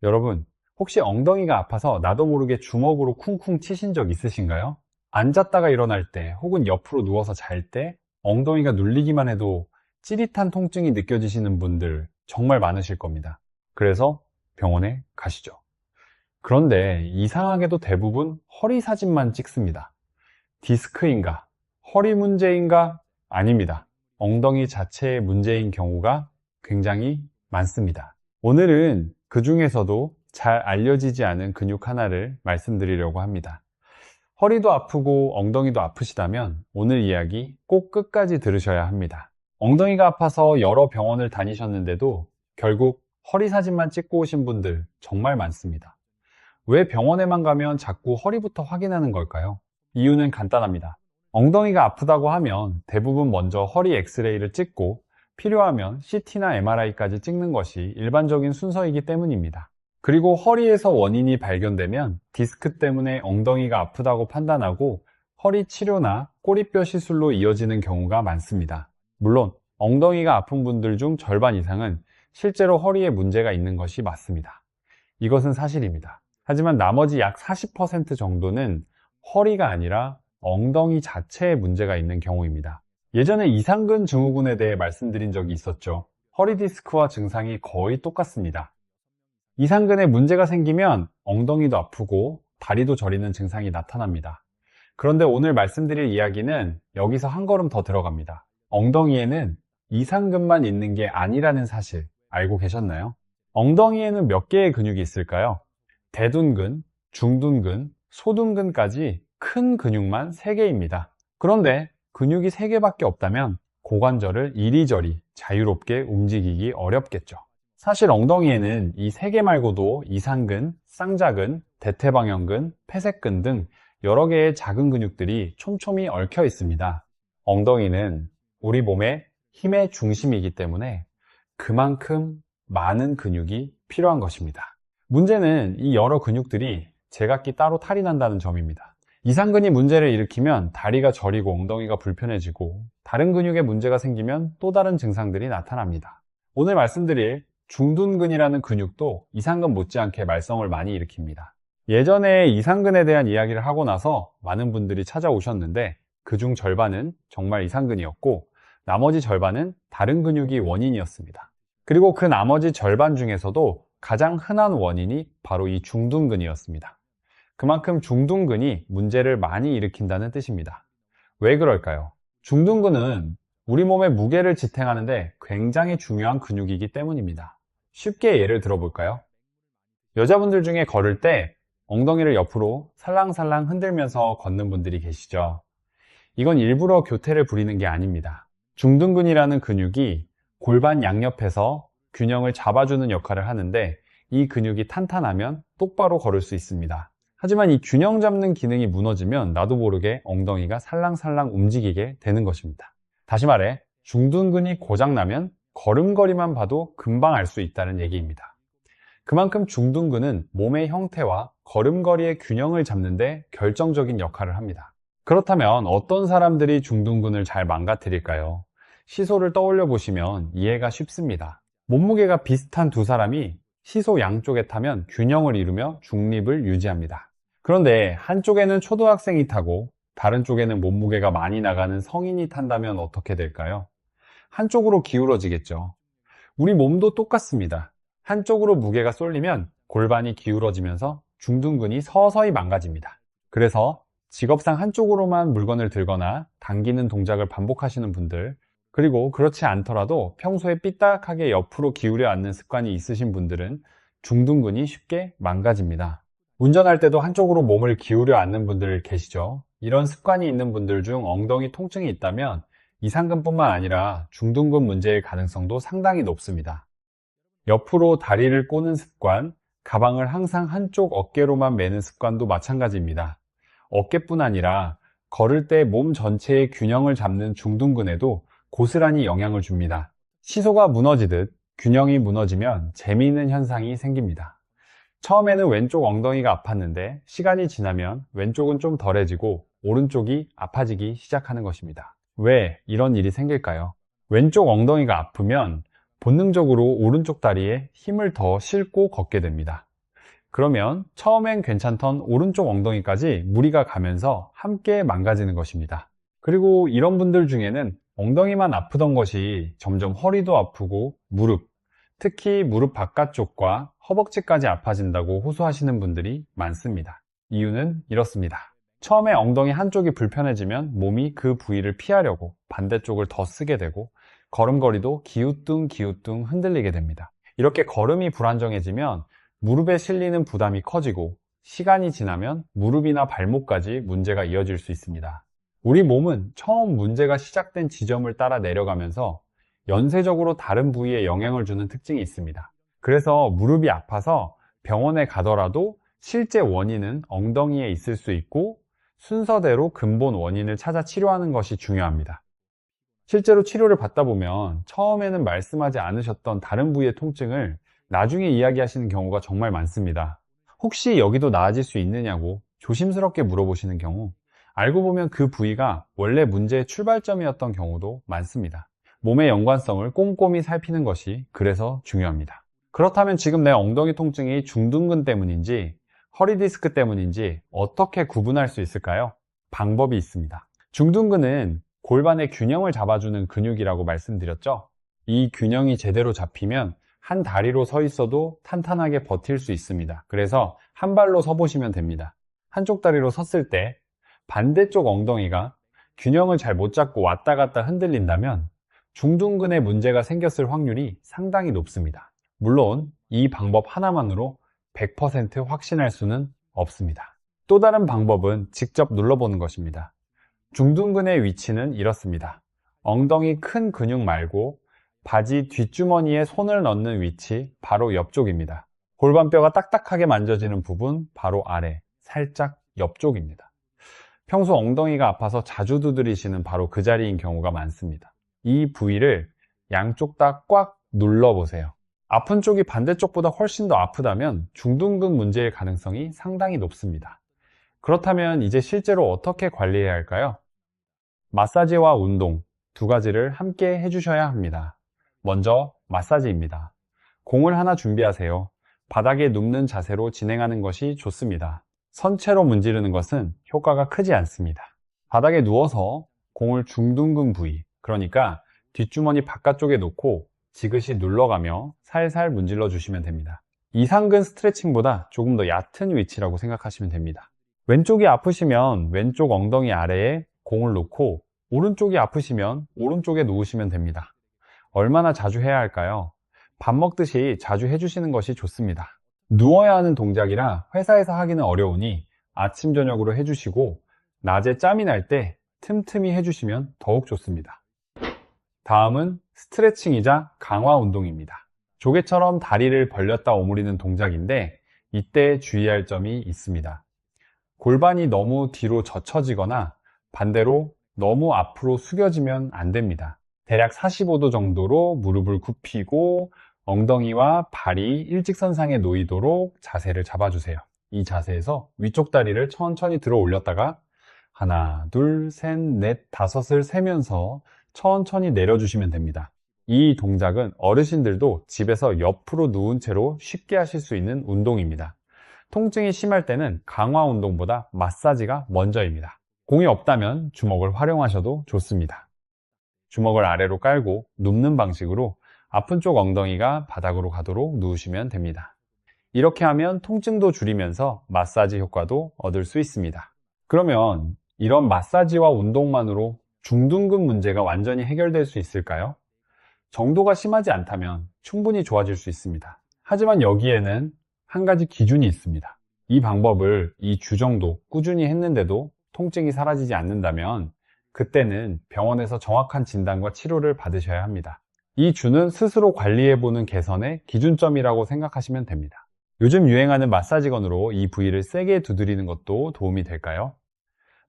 여러분, 혹시 엉덩이가 아파서 나도 모르게 주먹으로 쿵쿵 치신 적 있으신가요? 앉았다가 일어날 때 혹은 옆으로 누워서 잘 때 엉덩이가 눌리기만 해도 찌릿한 통증이 느껴지시는 분들 정말 많으실 겁니다. 그래서 병원에 가시죠. 그런데 이상하게도 대부분 허리 사진만 찍습니다. 디스크인가? 허리 문제인가? 아닙니다. 엉덩이 자체의 문제인 경우가 굉장히 많습니다. 오늘은 그 중에서도 잘 알려지지 않은 근육 하나를 말씀드리려고 합니다. 허리도 아프고 엉덩이도 아프시다면 오늘 이야기 꼭 끝까지 들으셔야 합니다. 엉덩이가 아파서 여러 병원을 다니셨는데도 결국 허리 사진만 찍고 오신 분들 정말 많습니다. 왜 병원에만 가면 자꾸 허리부터 확인하는 걸까요? 이유는 간단합니다. 엉덩이가 아프다고 하면 대부분 먼저 허리 엑스레이를 찍고 필요하면 CT나 MRI까지 찍는 것이 일반적인 순서이기 때문입니다. 그리고 허리에서 원인이 발견되면 디스크 때문에 엉덩이가 아프다고 판단하고 허리 치료나 꼬리뼈 시술로 이어지는 경우가 많습니다. 물론 엉덩이가 아픈 분들 중 절반 이상은 실제로 허리에 문제가 있는 것이 맞습니다. 이것은 사실입니다. 하지만 나머지 약 40% 정도는 허리가 아니라 엉덩이 자체에 문제가 있는 경우입니다. 예전에 이상근 증후군에 대해 말씀드린 적이 있었죠. 허리 디스크와 증상이 거의 똑같습니다. 이상근에 문제가 생기면 엉덩이도 아프고 다리도 저리는 증상이 나타납니다. 그런데 오늘 말씀드릴 이야기는 여기서 한 걸음 더 들어갑니다. 엉덩이에는 이상근만 있는 게 아니라는 사실 알고 계셨나요? 엉덩이에는 몇 개의 근육이 있을까요? 대둔근, 중둔근, 소둔근까지 큰 근육만 3개입니다. 그런데 근육이 3개밖에 없다면 고관절을 이리저리 자유롭게 움직이기 어렵겠죠. 사실 엉덩이에는 이 3개 말고도 이상근, 쌍자근, 대퇴방형근, 폐쇄근 등 여러 개의 작은 근육들이 촘촘히 얽혀 있습니다. 엉덩이는 우리 몸의 힘의 중심이기 때문에 그만큼 많은 근육이 필요한 것입니다. 문제는 이 여러 근육들이 제각기 따로 탈이 난다는 점입니다. 이상근이 문제를 일으키면 다리가 저리고 엉덩이가 불편해지고 다른 근육에 문제가 생기면 또 다른 증상들이 나타납니다. 오늘 말씀드릴 중둔근이라는 근육도 이상근 못지않게 말썽을 많이 일으킵니다. 예전에 이상근에 대한 이야기를 하고 나서 많은 분들이 찾아오셨는데 그중 절반은 정말 이상근이었고 나머지 절반은 다른 근육이 원인이었습니다. 그리고 그 나머지 절반 중에서도 가장 흔한 원인이 바로 이 중둔근이었습니다. 그만큼 중둔근이 문제를 많이 일으킨다는 뜻입니다. 왜 그럴까요? 중둔근은 우리 몸의 무게를 지탱하는데 굉장히 중요한 근육이기 때문입니다. 쉽게 예를 들어볼까요? 여자분들 중에 걸을 때 엉덩이를 옆으로 살랑살랑 흔들면서 걷는 분들이 계시죠? 이건 일부러 교태를 부리는 게 아닙니다. 중둔근이라는 근육이 골반 양옆에서 균형을 잡아주는 역할을 하는데 이 근육이 탄탄하면 똑바로 걸을 수 있습니다. 하지만 이 균형 잡는 기능이 무너지면 나도 모르게 엉덩이가 살랑살랑 움직이게 되는 것입니다. 다시 말해 중둔근이 고장나면 걸음걸이만 봐도 금방 알 수 있다는 얘기입니다. 그만큼 중둔근은 몸의 형태와 걸음걸이의 균형을 잡는 데 결정적인 역할을 합니다. 그렇다면 어떤 사람들이 중둔근을 잘 망가뜨릴까요? 시소를 떠올려 보시면 이해가 쉽습니다. 몸무게가 비슷한 두 사람이 시소 양쪽에 타면 균형을 이루며 중립을 유지합니다. 그런데 한쪽에는 초등학생이 타고 다른 쪽에는 몸무게가 많이 나가는 성인이 탄다면 어떻게 될까요? 한쪽으로 기울어지겠죠. 우리 몸도 똑같습니다. 한쪽으로 무게가 쏠리면 골반이 기울어지면서 중둔근이 서서히 망가집니다. 그래서 직업상 한쪽으로만 물건을 들거나 당기는 동작을 반복하시는 분들, 그리고 그렇지 않더라도 평소에 삐딱하게 옆으로 기울여 앉는 습관이 있으신 분들은 중둔근이 쉽게 망가집니다. 운전할 때도 한쪽으로 몸을 기울여 앉는 분들 계시죠? 이런 습관이 있는 분들 중 엉덩이 통증이 있다면 이상근뿐만 아니라 중둔근 문제일 가능성도 상당히 높습니다. 옆으로 다리를 꼬는 습관, 가방을 항상 한쪽 어깨로만 매는 습관도 마찬가지입니다. 어깨뿐 아니라 걸을 때 몸 전체의 균형을 잡는 중둔근에도 고스란히 영향을 줍니다. 시소가 무너지듯 균형이 무너지면 재미있는 현상이 생깁니다. 처음에는 왼쪽 엉덩이가 아팠는데 시간이 지나면 왼쪽은 좀 덜해지고 오른쪽이 아파지기 시작하는 것입니다. 왜 이런 일이 생길까요? 왼쪽 엉덩이가 아프면 본능적으로 오른쪽 다리에 힘을 더 싣고 걷게 됩니다. 그러면 처음엔 괜찮던 오른쪽 엉덩이까지 무리가 가면서 함께 망가지는 것입니다. 그리고 이런 분들 중에는 엉덩이만 아프던 것이 점점 허리도 아프고 무릎, 특히 무릎 바깥쪽과 허벅지까지 아파진다고 호소하시는 분들이 많습니다. 이유는 이렇습니다. 처음에 엉덩이 한쪽이 불편해지면 몸이 그 부위를 피하려고 반대쪽을 더 쓰게 되고 걸음걸이도 기우뚱기우뚱 흔들리게 됩니다. 이렇게 걸음이 불안정해지면 무릎에 실리는 부담이 커지고 시간이 지나면 무릎이나 발목까지 문제가 이어질 수 있습니다. 우리 몸은 처음 문제가 시작된 지점을 따라 내려가면서 연쇄적으로 다른 부위에 영향을 주는 특징이 있습니다. 그래서 무릎이 아파서 병원에 가더라도 실제 원인은 엉덩이에 있을 수 있고 순서대로 근본 원인을 찾아 치료하는 것이 중요합니다. 실제로 치료를 받다 보면 처음에는 말씀하지 않으셨던 다른 부위의 통증을 나중에 이야기하시는 경우가 정말 많습니다. 혹시 여기도 나아질 수 있느냐고 조심스럽게 물어보시는 경우, 알고 보면 그 부위가 원래 문제의 출발점이었던 경우도 많습니다. 몸의 연관성을 꼼꼼히 살피는 것이 그래서 중요합니다. 그렇다면 지금 내 엉덩이 통증이 중둔근 때문인지 허리 디스크 때문인지 어떻게 구분할 수 있을까요? 방법이 있습니다. 중둔근은 골반의 균형을 잡아주는 근육이라고 말씀드렸죠? 이 균형이 제대로 잡히면 한 다리로 서 있어도 탄탄하게 버틸 수 있습니다. 그래서 한 발로 서 보시면 됩니다. 한쪽 다리로 섰을 때 반대쪽 엉덩이가 균형을 잘 못 잡고 왔다 갔다 흔들린다면 중둔근에 문제가 생겼을 확률이 상당히 높습니다. 물론 이 방법 하나만으로 100% 확신할 수는 없습니다. 또 다른 방법은 직접 눌러보는 것입니다. 중둔근의 위치는 이렇습니다. 엉덩이 큰 근육 말고 바지 뒷주머니에 손을 넣는 위치 바로 옆쪽입니다. 골반뼈가 딱딱하게 만져지는 부분 바로 아래, 살짝 옆쪽입니다. 평소 엉덩이가 아파서 자주 두드리시는 바로 그 자리인 경우가 많습니다. 이 부위를 양쪽 다 꽉 눌러보세요. 아픈 쪽이 반대쪽보다 훨씬 더 아프다면 중둔근 문제일 가능성이 상당히 높습니다. 그렇다면 이제 실제로 어떻게 관리해야 할까요? 마사지와 운동 두 가지를 함께 해주셔야 합니다. 먼저 마사지입니다. 공을 하나 준비하세요. 바닥에 눕는 자세로 진행하는 것이 좋습니다. 선체로 문지르는 것은 효과가 크지 않습니다. 바닥에 누워서 공을 중둔근 부위, 그러니까 뒷주머니 바깥쪽에 놓고 지그시 눌러가며 살살 문질러 주시면 됩니다. 이상근 스트레칭보다 조금 더 얕은 위치라고 생각하시면 됩니다. 왼쪽이 아프시면 왼쪽 엉덩이 아래에 공을 놓고 오른쪽이 아프시면 오른쪽에 놓으시면 됩니다. 얼마나 자주 해야 할까요? 밥 먹듯이 자주 해주시는 것이 좋습니다. 누워야 하는 동작이라 회사에서 하기는 어려우니 아침 저녁으로 해주시고 낮에 짬이 날 때 틈틈이 해주시면 더욱 좋습니다. 다음은 스트레칭이자 강화 운동입니다. 조개처럼 다리를 벌렸다 오므리는 동작인데 이때 주의할 점이 있습니다. 골반이 너무 뒤로 젖혀지거나 반대로 너무 앞으로 숙여지면 안 됩니다. 대략 45도 정도로 무릎을 굽히고 엉덩이와 발이 일직선상에 놓이도록 자세를 잡아주세요. 이 자세에서 위쪽 다리를 천천히 들어 올렸다가 하나, 둘, 셋, 넷, 다섯을 세면서 천천히 내려주시면 됩니다. 이 동작은 어르신들도 집에서 옆으로 누운 채로 쉽게 하실 수 있는 운동입니다. 통증이 심할 때는 강화 운동보다 마사지가 먼저입니다. 공이 없다면 주먹을 활용하셔도 좋습니다. 주먹을 아래로 깔고 눕는 방식으로 아픈 쪽 엉덩이가 바닥으로 가도록 누우시면 됩니다. 이렇게 하면 통증도 줄이면서 마사지 효과도 얻을 수 있습니다. 그러면 이런 마사지와 운동만으로 중둔근 문제가 완전히 해결될 수 있을까요? 정도가 심하지 않다면 충분히 좋아질 수 있습니다. 하지만 여기에는 한 가지 기준이 있습니다. 이 방법을 이 주 정도 꾸준히 했는데도 통증이 사라지지 않는다면 그때는 병원에서 정확한 진단과 치료를 받으셔야 합니다. 이 주는 스스로 관리해보는 개선의 기준점이라고 생각하시면 됩니다. 요즘 유행하는 마사지건으로 이 부위를 세게 두드리는 것도 도움이 될까요?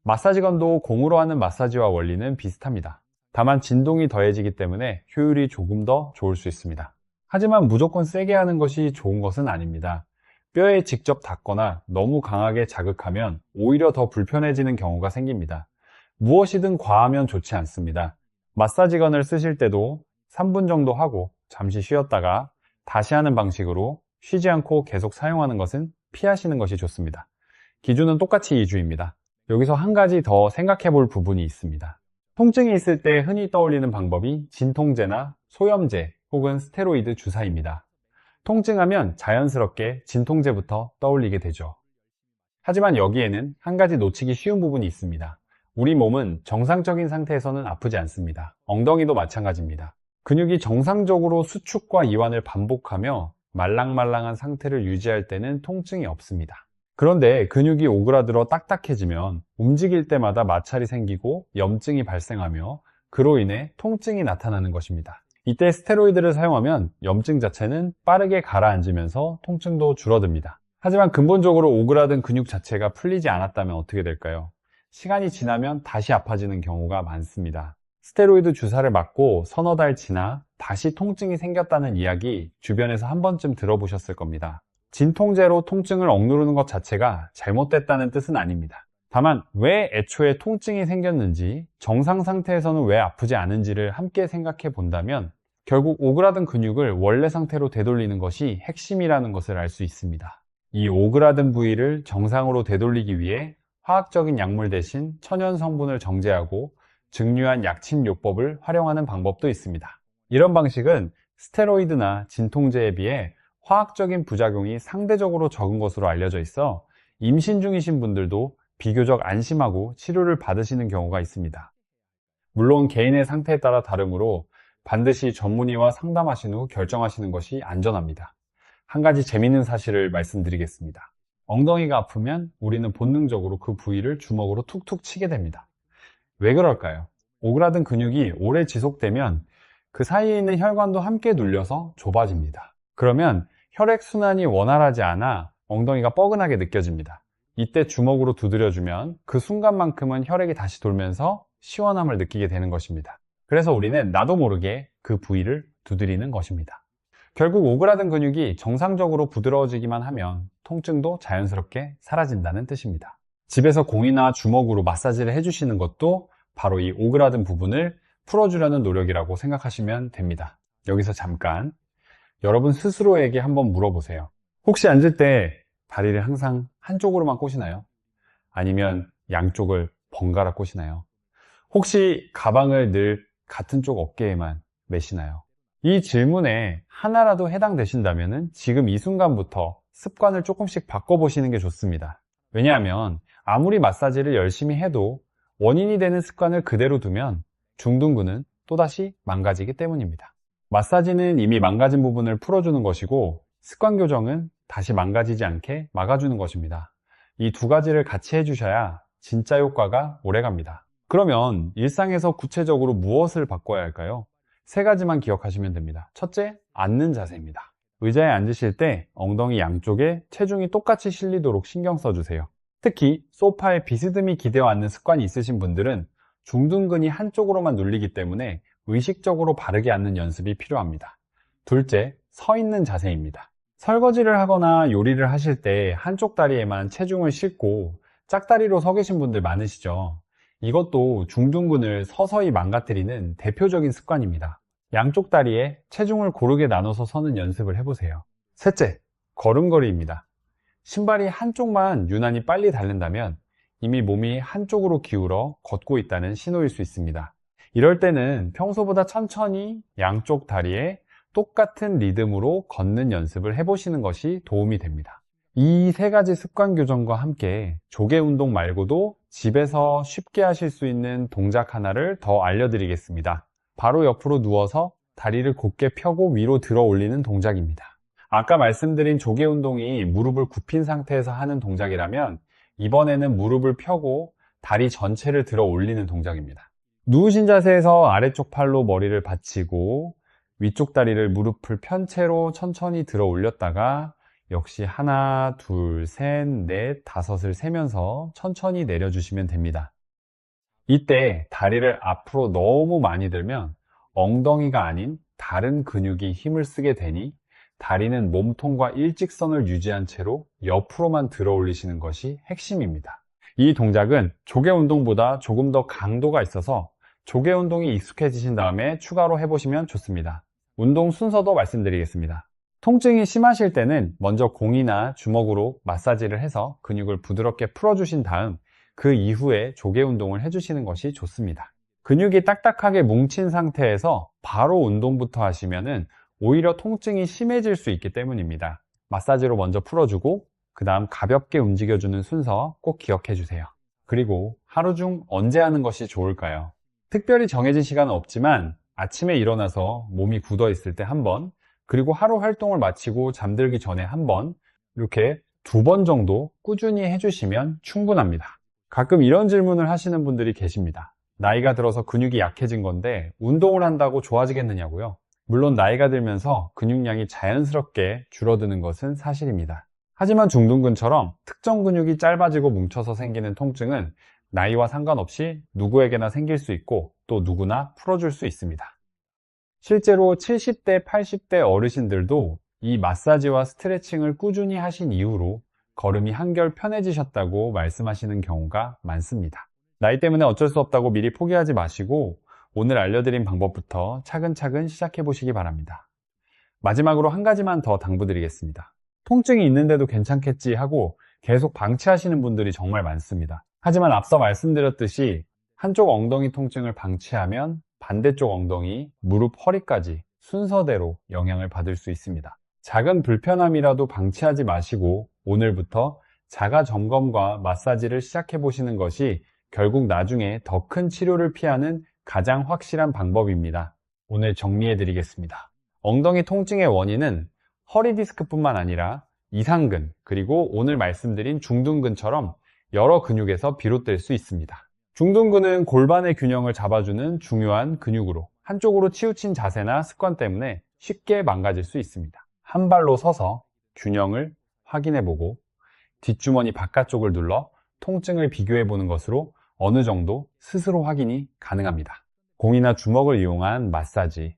마사지건도 공으로 하는 마사지와 원리는 비슷합니다. 다만 진동이 더해지기 때문에 효율이 조금 더 좋을 수 있습니다. 하지만 무조건 세게 하는 것이 좋은 것은 아닙니다. 뼈에 직접 닿거나 너무 강하게 자극하면 오히려 더 불편해지는 경우가 생깁니다. 무엇이든 과하면 좋지 않습니다. 마사지건을 쓰실 때도 3분 정도 하고 잠시 쉬었다가 다시 하는 방식으로 쉬지 않고 계속 사용하는 것은 피하시는 것이 좋습니다. 기준은 똑같이 2주입니다. 여기서 한 가지 더 생각해 볼 부분이 있습니다. 통증이 있을 때 흔히 떠올리는 방법이 진통제나 소염제 혹은 스테로이드 주사입니다. 통증하면 자연스럽게 진통제부터 떠올리게 되죠. 하지만 여기에는 한 가지 놓치기 쉬운 부분이 있습니다. 우리 몸은 정상적인 상태에서는 아프지 않습니다. 엉덩이도 마찬가지입니다. 근육이 정상적으로 수축과 이완을 반복하며 말랑말랑한 상태를 유지할 때는 통증이 없습니다. 그런데 근육이 오그라들어 딱딱해지면 움직일 때마다 마찰이 생기고 염증이 발생하며 그로 인해 통증이 나타나는 것입니다. 이때 스테로이드를 사용하면 염증 자체는 빠르게 가라앉으면서 통증도 줄어듭니다. 하지만 근본적으로 오그라든 근육 자체가 풀리지 않았다면 어떻게 될까요? 시간이 지나면 다시 아파지는 경우가 많습니다. 스테로이드 주사를 맞고 서너 달 지나 다시 통증이 생겼다는 이야기 주변에서 한 번쯤 들어보셨을 겁니다. 진통제로 통증을 억누르는 것 자체가 잘못됐다는 뜻은 아닙니다. 다만 왜 애초에 통증이 생겼는지, 정상 상태에서는 왜 아프지 않은지를 함께 생각해 본다면 결국 오그라든 근육을 원래 상태로 되돌리는 것이 핵심이라는 것을 알 수 있습니다. 이 오그라든 부위를 정상으로 되돌리기 위해 화학적인 약물 대신 천연 성분을 정제하고 증류한 약침요법을 활용하는 방법도 있습니다. 이런 방식은 스테로이드나 진통제에 비해 화학적인 부작용이 상대적으로 적은 것으로 알려져 있어 임신 중이신 분들도 비교적 안심하고 치료를 받으시는 경우가 있습니다. 물론 개인의 상태에 따라 다르므로 반드시 전문의와 상담하신 후 결정하시는 것이 안전합니다. 한 가지 재미있는 사실을 말씀드리겠습니다. 엉덩이가 아프면 우리는 본능적으로 그 부위를 주먹으로 툭툭 치게 됩니다. 왜 그럴까요? 오그라든 근육이 오래 지속되면 그 사이에 있는 혈관도 함께 눌려서 좁아집니다. 그러면 혈액순환이 원활하지 않아 엉덩이가 뻐근하게 느껴집니다. 이때 주먹으로 두드려주면 그 순간만큼은 혈액이 다시 돌면서 시원함을 느끼게 되는 것입니다. 그래서 우리는 나도 모르게 그 부위를 두드리는 것입니다. 결국 오그라든 근육이 정상적으로 부드러워지기만 하면 통증도 자연스럽게 사라진다는 뜻입니다. 집에서 공이나 주먹으로 마사지를 해주시는 것도 바로 이 오그라든 부분을 풀어주려는 노력이라고 생각하시면 됩니다. 여기서 잠깐 여러분 스스로에게 한번 물어보세요. 혹시 앉을 때 다리를 항상 한쪽으로만 꼬시나요? 아니면 양쪽을 번갈아 꼬시나요? 혹시 가방을 늘 같은 쪽 어깨에만 메시나요? 이 질문에 하나라도 해당되신다면 지금 이 순간부터 습관을 조금씩 바꿔보시는 게 좋습니다. 왜냐하면 아무리 마사지를 열심히 해도 원인이 되는 습관을 그대로 두면 중둔근은 또다시 망가지기 때문입니다. 마사지는 이미 망가진 부분을 풀어주는 것이고 습관 교정은 다시 망가지지 않게 막아주는 것입니다. 이 두 가지를 같이 해주셔야 진짜 효과가 오래갑니다. 그러면 일상에서 구체적으로 무엇을 바꿔야 할까요? 세 가지만 기억하시면 됩니다. 첫째, 앉는 자세입니다. 의자에 앉으실 때 엉덩이 양쪽에 체중이 똑같이 실리도록 신경 써주세요. 특히 소파에 비스듬히 기대어 앉는 습관이 있으신 분들은 중둔근이 한쪽으로만 눌리기 때문에 의식적으로 바르게 앉는 연습이 필요합니다. 둘째, 서 있는 자세입니다. 설거지를 하거나 요리를 하실 때 한쪽 다리에만 체중을 싣고 짝다리로 서 계신 분들 많으시죠? 이것도 중둔근을 서서히 망가뜨리는 대표적인 습관입니다. 양쪽 다리에 체중을 고르게 나눠서 서는 연습을 해보세요. 셋째, 걸음걸이입니다. 신발이 한쪽만 유난히 빨리 닳는다면 이미 몸이 한쪽으로 기울어 걷고 있다는 신호일 수 있습니다. 이럴 때는 평소보다 천천히 양쪽 다리에 똑같은 리듬으로 걷는 연습을 해보시는 것이 도움이 됩니다. 이 세 가지 습관 교정과 함께 조개 운동 말고도 집에서 쉽게 하실 수 있는 동작 하나를 더 알려드리겠습니다. 바로 옆으로 누워서 다리를 곧게 펴고 위로 들어 올리는 동작입니다. 아까 말씀드린 조개 운동이 무릎을 굽힌 상태에서 하는 동작이라면 이번에는 무릎을 펴고 다리 전체를 들어 올리는 동작입니다. 누우신 자세에서 아래쪽 팔로 머리를 받치고 위쪽 다리를 무릎을 편 채로 천천히 들어 올렸다가 역시 하나, 둘, 셋, 넷, 다섯을 세면서 천천히 내려주시면 됩니다. 이때 다리를 앞으로 너무 많이 들면 엉덩이가 아닌 다른 근육이 힘을 쓰게 되니 다리는 몸통과 일직선을 유지한 채로 옆으로만 들어 올리시는 것이 핵심입니다. 이 동작은 조개 운동보다 조금 더 강도가 있어서 조개 운동이 익숙해지신 다음에 추가로 해보시면 좋습니다. 운동 순서도 말씀드리겠습니다. 통증이 심하실 때는 먼저 공이나 주먹으로 마사지를 해서 근육을 부드럽게 풀어주신 다음 그 이후에 조개 운동을 해주시는 것이 좋습니다. 근육이 딱딱하게 뭉친 상태에서 바로 운동부터 하시면은 오히려 통증이 심해질 수 있기 때문입니다. 마사지로 먼저 풀어주고 그 다음 가볍게 움직여주는 순서 꼭 기억해 주세요. 그리고 하루 중 언제 하는 것이 좋을까요? 특별히 정해진 시간은 없지만 아침에 일어나서 몸이 굳어 있을 때 한 번, 그리고 하루 활동을 마치고 잠들기 전에 한 번, 이렇게 2번 정도 꾸준히 해주시면 충분합니다. 가끔 이런 질문을 하시는 분들이 계십니다. 나이가 들어서 근육이 약해진 건데 운동을 한다고 좋아지겠느냐고요? 물론 나이가 들면서 근육량이 자연스럽게 줄어드는 것은 사실입니다. 하지만 중둔근처럼 특정 근육이 짧아지고 뭉쳐서 생기는 통증은 나이와 상관없이 누구에게나 생길 수 있고 또 누구나 풀어줄 수 있습니다. 실제로 70대, 80대 어르신들도 이 마사지와 스트레칭을 꾸준히 하신 이후로 걸음이 한결 편해지셨다고 말씀하시는 경우가 많습니다. 나이 때문에 어쩔 수 없다고 미리 포기하지 마시고 오늘 알려드린 방법부터 차근차근 시작해 보시기 바랍니다. 마지막으로 한 가지만 더 당부드리겠습니다. 통증이 있는데도 괜찮겠지 하고 계속 방치하시는 분들이 정말 많습니다. 하지만 앞서 말씀드렸듯이 한쪽 엉덩이 통증을 방치하면 반대쪽 엉덩이, 무릎, 허리까지 순서대로 영향을 받을 수 있습니다. 작은 불편함이라도 방치하지 마시고 오늘부터 자가 점검과 마사지를 시작해 보시는 것이 결국 나중에 더 큰 치료를 피하는 가장 확실한 방법입니다. 오늘 정리해 드리겠습니다. 엉덩이 통증의 원인은 허리 디스크뿐만 아니라 이상근, 그리고 오늘 말씀드린 중둔근처럼 여러 근육에서 비롯될 수 있습니다. 중둔근은 골반의 균형을 잡아주는 중요한 근육으로 한쪽으로 치우친 자세나 습관 때문에 쉽게 망가질 수 있습니다. 한 발로 서서 균형을 확인해보고 뒷주머니 바깥쪽을 눌러 통증을 비교해보는 것으로 어느 정도 스스로 확인이 가능합니다. 공이나 주먹을 이용한 마사지,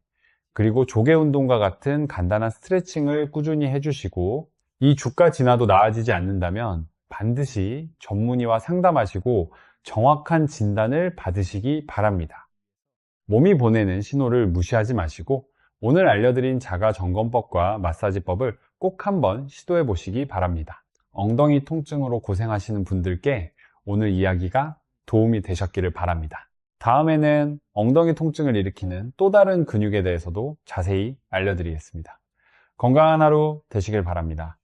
그리고 조개 운동과 같은 간단한 스트레칭을 꾸준히 해주시고 이 주가 지나도 나아지지 않는다면 반드시 전문의와 상담하시고 정확한 진단을 받으시기 바랍니다. 몸이 보내는 신호를 무시하지 마시고 오늘 알려드린 자가점검법과 마사지법을 꼭 한번 시도해 보시기 바랍니다. 엉덩이 통증으로 고생하시는 분들께 오늘 이야기가 도움이 되셨기를 바랍니다. 다음에는 엉덩이 통증을 일으키는 또 다른 근육에 대해서도 자세히 알려드리겠습니다. 건강한 하루 되시길 바랍니다.